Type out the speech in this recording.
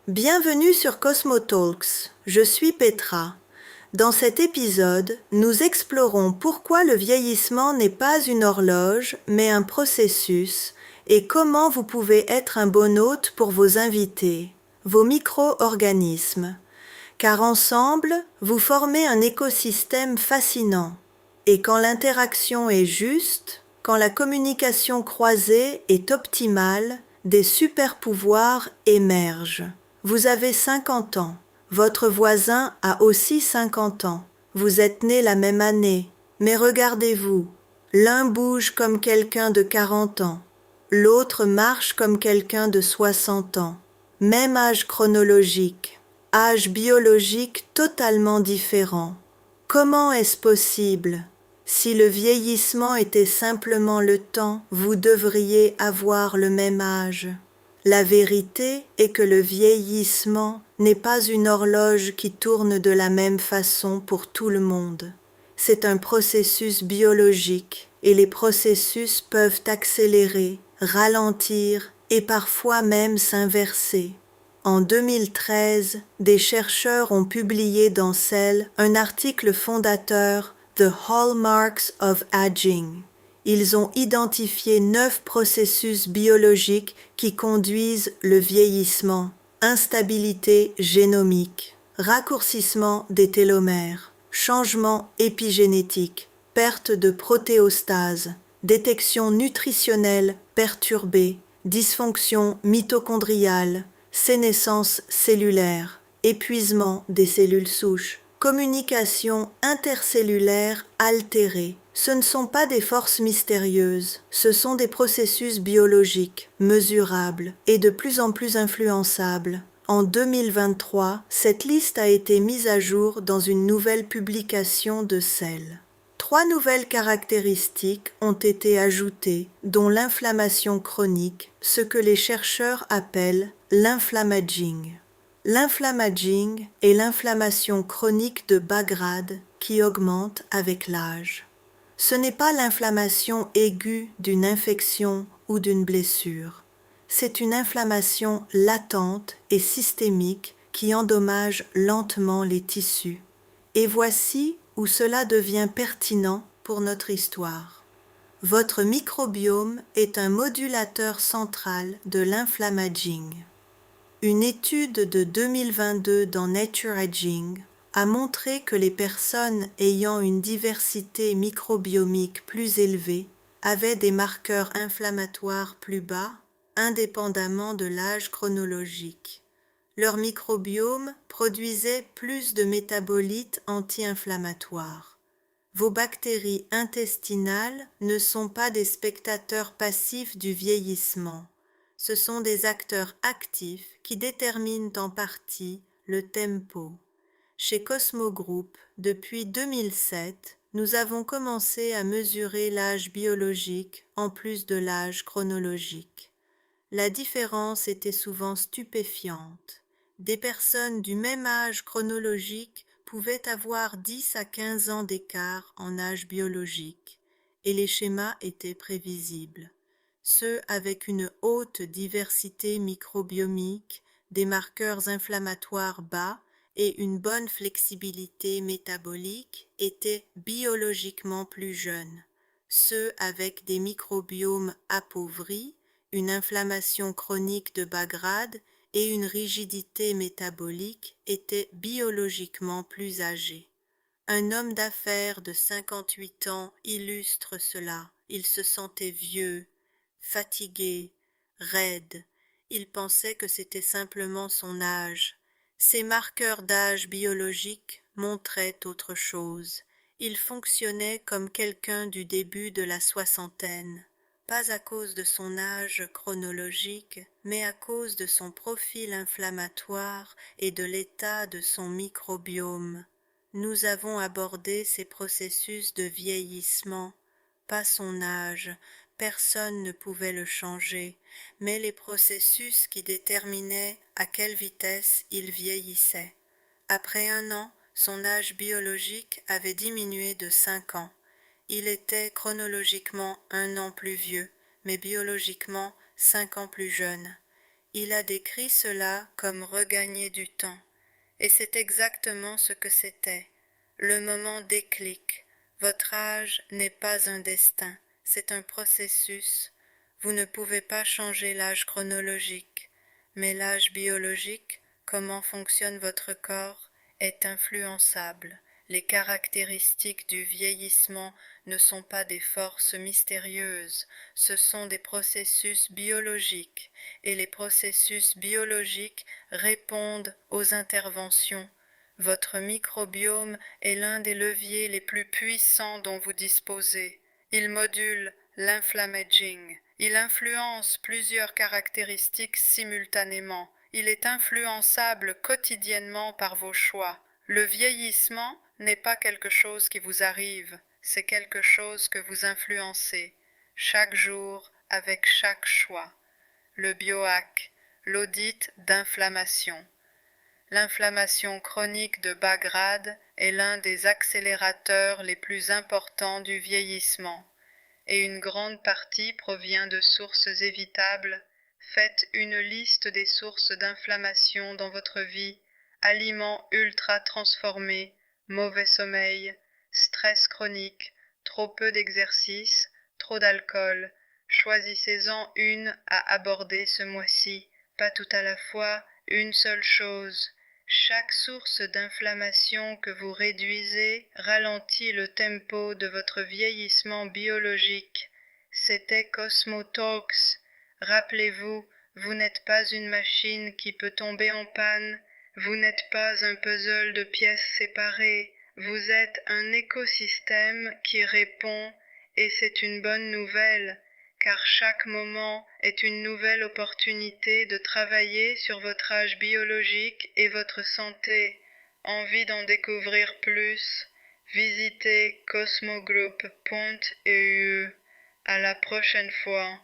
Bienvenue sur Cosmotalks, je suis Petra. Dans cet épisode, nous explorons pourquoi le vieillissement n'est pas une horloge, mais un processus, et comment vous pouvez être un bon hôte pour vos invités, vos micro-organismes. Car ensemble, vous formez un écosystème fascinant. Et quand l'interaction est juste, quand la communication croisée est optimale, des super-pouvoirs émergent. Vous avez 50 ans. Votre voisin a aussi 50 ans. Vous êtes nés la même année. Mais regardez-vous. L'un bouge comme quelqu'un de 40 ans. L'autre marche comme quelqu'un de 60 ans. Même âge chronologique. Âge biologique totalement différent. Comment est-ce possible? Si le vieillissement était simplement le temps, vous devriez avoir le même âge. La vérité est que le vieillissement n'est pas une horloge qui tourne de la même façon pour tout le monde. C'est un processus biologique et les processus peuvent accélérer, ralentir et parfois même s'inverser. En 2013, des chercheurs ont publié dans Cell un article fondateur The Hallmarks of Aging. Ils ont identifié 9 processus biologiques qui conduisent le vieillissement: instabilité génomique, raccourcissement des télomères, changement épigénétique, perte de protéostase, détection nutritionnelle perturbée, dysfonction mitochondriale, sénescence cellulaire, épuisement des cellules souches, communication intercellulaire altérée. Ce ne sont pas des forces mystérieuses, ce sont des processus biologiques, mesurables et de plus en plus influençables. En 2023, cette liste a été mise à jour dans une nouvelle publication de Cell. 3 nouvelles caractéristiques ont été ajoutées, dont l'inflammation chronique, ce que les chercheurs appellent l'inflammaging. L'inflammaging est l'inflammation chronique de bas grade qui augmente avec l'âge. Ce n'est pas l'inflammation aiguë d'une infection ou d'une blessure. C'est une inflammation latente et systémique qui endommage lentement les tissus. Et voici où cela devient pertinent pour notre histoire. Votre microbiome est un modulateur central de l'inflammaging. Une étude de 2022 dans Nature Aging a montré que les personnes ayant une diversité microbiomique plus élevée avaient des marqueurs inflammatoires plus bas, indépendamment de l'âge chronologique. Leur microbiome produisait plus de métabolites anti-inflammatoires. Vos bactéries intestinales ne sont pas des spectateurs passifs du vieillissement. Ce sont des acteurs actifs qui déterminent en partie le tempo. Chez Cosmo Group, depuis 2007, nous avons commencé à mesurer l'âge biologique en plus de l'âge chronologique. La différence était souvent stupéfiante. Des personnes du même âge chronologique pouvaient avoir 10 à 15 ans d'écart en âge biologique, et les schémas étaient prévisibles. Ceux avec une haute diversité microbiomique, des marqueurs inflammatoires bas et une bonne flexibilité métabolique étaient biologiquement plus jeunes. Ceux avec des microbiomes appauvris, une inflammation chronique de bas grade et une rigidité métabolique étaient biologiquement plus âgés. Un homme d'affaires de 58 ans illustre cela. Il se sentait vieux, fatigué, raide. Il pensait que c'était simplement son âge. Ses marqueurs d'âge biologique montraient autre chose. Il fonctionnait comme quelqu'un du début de la soixantaine, pas à cause de son âge chronologique, mais à cause de son profil inflammatoire et de l'état de son microbiome. Nous avons abordé ces processus de vieillissement, pas son âge, personne ne pouvait le changer, mais les processus qui déterminaient à quelle vitesse il vieillissait. Après 1 an, son âge biologique avait diminué de 5 ans. Il était chronologiquement 1 an plus vieux, mais biologiquement 5 ans plus jeune. Il a décrit cela comme regagner du temps, et c'est exactement ce que c'était. Le moment déclic. Votre âge n'est pas un destin, c'est un processus. Vous ne pouvez pas changer l'âge chronologique, mais l'âge biologique, comment fonctionne votre corps, est influençable. Les caractéristiques du vieillissement ne sont pas des forces mystérieuses, ce sont des processus biologiques, et les processus biologiques répondent aux interventions. Votre microbiome est l'un des leviers les plus puissants dont vous disposez. Il module l'inflammaging. Il influence plusieurs caractéristiques simultanément. Il est influençable quotidiennement par vos choix. Le vieillissement n'est pas quelque chose qui vous arrive, c'est quelque chose que vous influencez, chaque jour avec chaque choix. Le biohack, l'audit d'inflammation. L'inflammation chronique de bas grade est l'un des accélérateurs les plus importants du vieillissement, et une grande partie provient de sources évitables. Faites une liste des sources d'inflammation dans votre vie: aliments ultra transformés, mauvais sommeil, stress chronique, trop peu d'exercice, trop d'alcool. Choisissez-en une à aborder ce mois-ci, pas tout à la fois, une seule chose. Chaque source d'inflammation que vous réduisez ralentit le tempo de votre vieillissement biologique. C'était Cosmo Talks. Rappelez-vous, vous n'êtes pas une machine qui peut tomber en panne, vous n'êtes pas un puzzle de pièces séparées, vous êtes un écosystème qui répond, et c'est une bonne nouvelle, car chaque moment est une nouvelle opportunité de travailler sur votre âge biologique et votre santé. Envie d'en découvrir plus? Visitez cosmogroup.eu. À la prochaine fois.